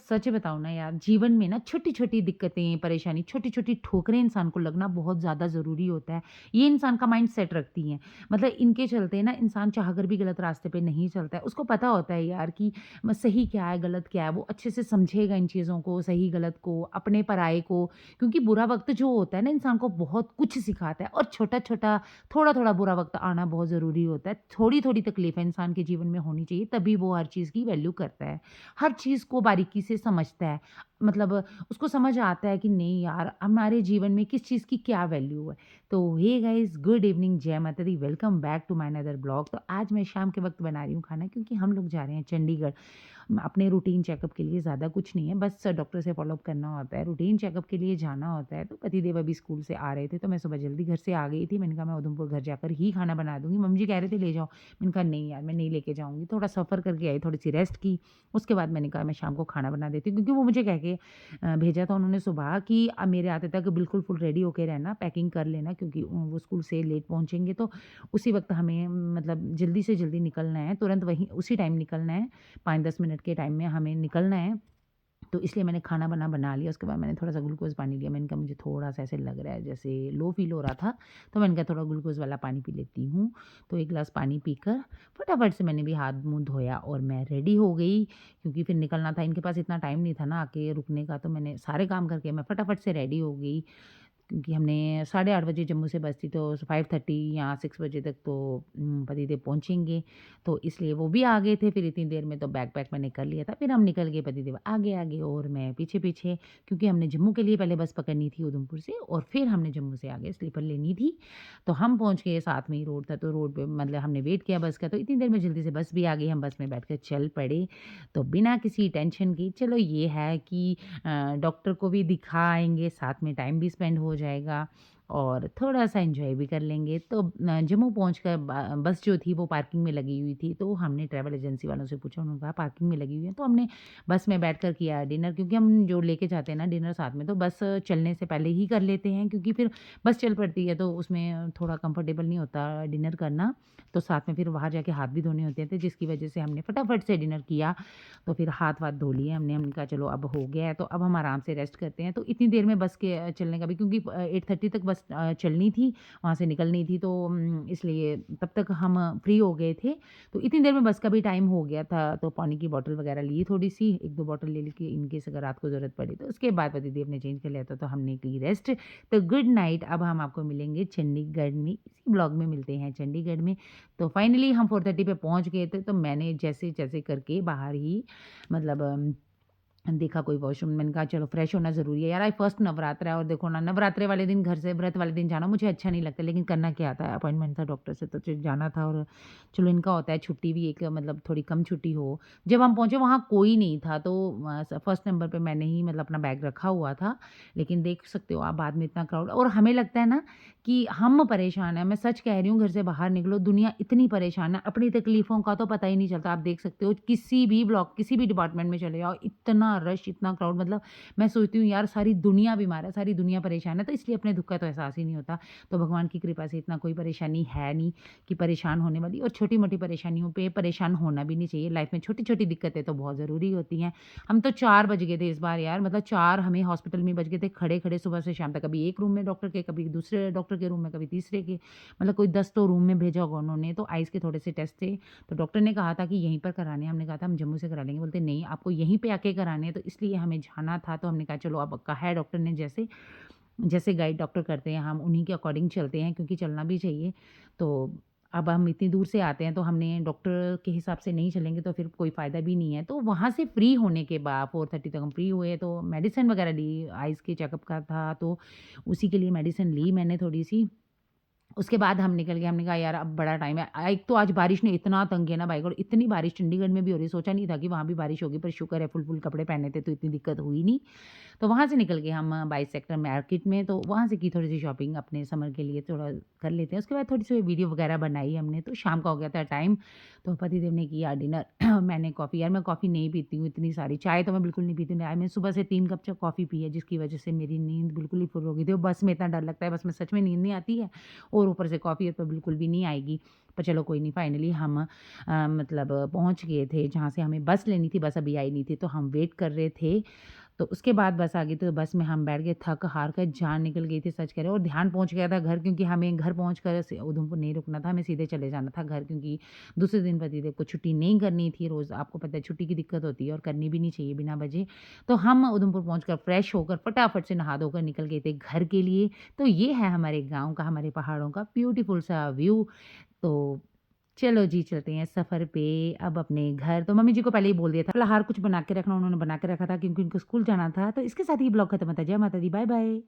सच बताऊँ ना यार, जीवन में ना छोटी-छोटी दिक्कतें, परेशानी, छोटी-छोटी ठोकरें इंसान को लगना बहुत ज़्यादा ज़रूरी होता है। ये इंसान का माइंड सेट रखती हैं। मतलब इनके चलते ना इंसान चाहकर भी गलत रास्ते पे नहीं चलता है। उसको पता होता है यार कि सही क्या है, गलत क्या है। वो अच्छे से समझेगा इन चीज़ों को, सही-गलत को, अपने पराये को। क्योंकि बुरा वक़्त जो होता है ना इंसान को बहुत कुछ सिखाता है और छोटा-छोटा, थोड़ा-थोड़ा बुरा वक़्त आना बहुत ज़रूरी होता है। थोड़ी-थोड़ी तकलीफ़ें इंसान के जीवन में होनी चाहिए, तभी वो हर चीज़ की वैल्यू करता है। हर चीज़ को बारीकी से समझता है। मतलब उसको समझ आता है कि नहीं यार, हमारे जीवन में किस चीज़ की क्या वैल्यू है। तो हे गाइज़, गुड इवनिंग, जय माता दी, welcome back to my another blog. तो आज मैं शाम के वक़्त बना रही हूँ खाना क्योंकि हम लोग जा रहे हैं चंडीगढ़। अपने रूटीन चेकअप के लिए, ज़्यादा कुछ नहीं है, बस डॉक्टर से फ़ॉलो-अप करना होता है, रूटीन चेकअप के लिए जाना होता है। तो पतिदेव अभी स्कूल से आ रहे थे, तो मैं सुबह जल्दी घर से आ गई थी। मैंने कहा मैं उधमपुर घर जाकर ही खाना बना दूँगी। मम्मी जी कह रहे थे ले जाओ। मैंने कहा नहीं यार, मैं नहीं लेके जाऊँगी। थोड़ा सफ़र करके आई, थोड़ी-सी रेस्ट की। उसके बाद मैंने कहा मैं शाम को खाना बना देती हूँ, क्योंकि वो मुझे कह के भेजा था उन्होंने सुबह कि मेरे आते तक बिल्कुल फुल रेडी होके रहना, पैकिंग कर लेना, क्योंकि वो स्कूल से लेट पहुँचेंगे तो उसी वक़्त हमें मतलब जल्दी से जल्दी निकलना है, तुरंत वहीं उसी टाइम निकलना है। 5-10 मिनट के टाइम में हमें निकलना है। तो इसलिए मैंने खाना बना लिया, उसके बाद मैंने थोड़ा-सा ग्लूकोज़ पानी लिया। मैंने कहा मुझे थोड़ा-सा ऐसे लग रहा है जैसे लो फ़ील हो रहा था, तो मैंने कहा थोड़ा ग्लूकोज़ वाला पानी पी लेती हूँ। तो 1 ग्लास पानी पीकर फटाफट से मैंने भी हाथ-मुँह धोया और मैं रेडी हो गई, क्योंकि फिर निकलना था। इनके पास इतना टाइम नहीं था ना आके रुकने का, तो मैंने सारे काम करके मैं फटाफट से रेडी हो गई। क्योंकि हमने 8:30 बजे जम्मू से बस थी, तो 5:30 या 6 बजे तक तो पतिदेव पहुँचेंगे। तो इसलिए वो भी आ गए थे, फिर इतनी देर में तो बैग पैक मैंने कर लिया था। फिर हम निकल गए, पतिदेव आगे-आगे और मैं पीछे-पीछे, क्योंकि हमने जम्मू के लिए पहले बस पकड़नी थी उधमपुर से और फिर हमने जम्मू से आगे स्लीपर लेनी थी। तो हम पहुँच गए, साथ में ही रोड था, तो रोड पे मतलब हमने वेट किया बस का, तो इतनी देर में जल्दी से बस भी आ गई, हम बस में बैठकर चल पड़े। तो बिना किसी टेंशन के, चलो ये है कि डॉक्टर को भी दिखा आएँगे, साथ में टाइम भी स्पेंड हो जाएगा और थोड़ा-सा एन्जॉय भी कर लेंगे। तो जम्मू पहुँचकर बस जो थी वो पार्किंग में लगी हुई थी, तो हमने ट्रैवल एजेंसी वालों से पूछा, उन्होंने कहा पार्किंग में लगी हुई है। तो हमने बस में बैठकर किया डिनर, क्योंकि हम जो लेके जाते हैं ना डिनर साथ में, तो बस चलने से पहले ही कर लेते हैं, क्योंकि फिर बस चल पड़ती है तो उसमें थोड़ा कंफर्टेबल नहीं होता डिनर करना। तो साथ में फिर बाहर जाके हाथ भी धोने होते थे, जिसकी वजह से हमने फटाफट से डिनर किया। तो फिर हाथ-वाथ धो लिए हमने कहा चलो अब हो गया है, तो अब हम आराम से रेस्ट करते हैं। तो इतनी देर में बस के चलने का भी, क्योंकि 8:30 तक बस चलनी थी, वहाँ से निकलनी थी, तो इसलिए तब तक हम फ्री हो गए थे। तो इतनी देर में बस का भी टाइम हो गया था, तो पानी की बॉटल वगैरह ली थोड़ी-सी, 1-2 बॉटल ले ली कि इन केस अगर रात को ज़रूरत पड़ी। तो उसके बाद पतिदेव ने चेंज कर लिया था, तो हमने की रेस्ट। तो गुड नाइट, अब हम आपको मिलेंगे चंडीगढ़ में, इसी ब्लॉग में मिलते हैं चंडीगढ़ में। तो फाइनली हम 4:30 पे पहुँच गए थे, तो मैंने जैसे-जैसे करके बाहर ही मतलब देखा कोई वॉशरूम, मैंने कहा चलो फ्रेश होना ज़रूरी है यार, आज फर्स्ट नवरात्र है और देखो ना नवरात्रे वाले दिन घर से व्रत वाले दिन जाना मुझे अच्छा नहीं लगता, लेकिन करना क्या था, अपॉइंटमेंट था डॉक्टर से तो जाना था और चलो इनका होता है छुट्टी भी एक मतलब थोड़ी कम छुट्टी हो। जब हम पहुँचे वहाँ कोई नहीं था, तो फर्स्ट नंबर पे मैंने ही मतलब अपना बैग रखा हुआ था, लेकिन देख सकते हो आप बाद में इतना क्राउड, और हमें लगता है ना कि हम परेशान हैं। मैं सच कह रही हूँ, घर से बाहर निकलो दुनिया इतनी परेशान है, अपनी तकलीफ़ों का तो पता ही नहीं चलता। आप देख सकते हो किसी भी ब्लॉक, किसी भी डिपार्टमेंट में चले जाओ, इतना रश, इतना क्राउड, मतलब मैं सोचती हूँ यार सारी दुनिया बीमार है, सारी दुनिया परेशान है, तो इसलिए अपने दुःख का तो एहसास ही नहीं होता। तो भगवान की कृपा से इतना कोई परेशानी है नहीं कि परेशान होने वाली, और छोटी-मोटी परेशानियों पे परेशान होना भी नहीं चाहिए। लाइफ़ में छोटी-छोटी दिक्कतें तो बहुत ज़रूरी होती हैं। हम तो 4 बज गए थे इस बार यार, मतलब 4 हमें हॉस्पिटल में बज गए थे खड़े-खड़े सुबह से शाम तक। कभी एक रूम में डॉक्टर के, कभी दूसरे डॉक्टर के रूम में, कभी तीसरे के, मतलब कोई 10 तो रूम में भेजा होगा उन्होंने। तो आइज़ के थोड़े से टेस्ट थे, तो डॉक्टर ने कहा था कि यहीं पर कराने हैं। हमने कहा था हम जम्मू से करा लेंगे, बोलते नहीं आपको यहीं पे आके कराने हैं, तो इसलिए हमें जाना था। तो हमने कहा चलो अब कहा है डॉक्टर ने, जैसे जैसे गाइड डॉक्टर करते हैं हम उन्हीं के अकॉर्डिंग चलते हैं, क्योंकि चलना भी चाहिए। तो अब हम इतनी दूर से आते हैं, तो हमने डॉक्टर के हिसाब से नहीं चलेंगे तो फिर कोई फ़ायदा भी नहीं है। तो वहाँ से फ्री होने के बाद 4:30 तक हम फ्री हुए, तो मेडिसिन वगैरह ली, आइज़ के चेकअप का था, तो उसी के लिए मेडिसिन ली मैंने थोड़ी-सी। उसके बाद हम निकल गए, हमने कहा यार अब बड़ा टाइम है। एक तो आज बारिश ने इतना तंग किया ना बाई गॉड, इतनी बारिश चंडीगढ़ में भी हो रही है, सोचा नहीं था कि वहाँ भी बारिश होगी, पर शुक्र है फुल-फुल कपड़े पहने थे तो इतनी दिक्कत हुई नहीं। तो वहाँ से निकल गए हम 22 सेक्टर मार्केट में, तो वहाँ से की थोड़ी-सी शॉपिंग अपने समर के लिए, थोड़ा कर लेते हैं। उसके बाद थोड़ी-सी वीडियो वगैरह बनाई हमने, तो शाम का हो गया था टाइम, तो पतिदेव ने किया डिनर। मैंने कॉफ़ी, यार मैं कॉफ़ी नहीं पीती हूँ इतनी सारी, चाय तो मैं बिल्कुल नहीं पीती हूँ। आज मैं सुबह से 3 कप कॉफ़ी पी है, जिसकी वज़ह से मेरी नींद बिल्कुल ही फुल हो गई थी और बस में इतना डर लगता है, बस में सच में नींद नहीं आती है, और और ऊपर से कॉफ़ी तो बिल्कुल भी नहीं आएगी। पर चलो कोई नहीं, फाइनली हम मतलब पहुँच गए थे जहाँ से हमें बस लेनी थी, बस अभी आई नहीं थी, तो हम वेट कर रहे थे। तो उसके बाद बस आ गई, तो बस में हम बैठ गए, थक-हार कर जान निकल गई थी, सच कह रहे हो, और ध्यान पहुँच गया था घर, क्योंकि हमें घर पहुँच कर से उधमपुर नहीं रुकना था, हमें सीधे चले जाना था घर, क्योंकि दूसरे दिन पतिदेव को छुट्टी नहीं करनी थी। रोज़ आपको पता है छुट्टी की दिक्कत होती है और करनी भी नहीं चाहिए बिना वजह। तो हम उधमपुर पहुँचकर फ्रेश होकर फटाफट से नहा धोकर निकल गए थे घर के लिए। तो ये है हमारे गाँव का, हमारे पहाड़ों का ब्यूटीफुल सा व्यू। तो चलो जी, चलते हैं सफ़र पे अब अपने घर। तो मम्मी जी को पहले ही बोल दिया था फलाहार कुछ बना के रखना, उन्होंने बना के रखा था क्योंकि उनको स्कूल जाना था। तो इसके साथ ही ब्लॉग खत्म होता है। जय माता दी, बाय बाय।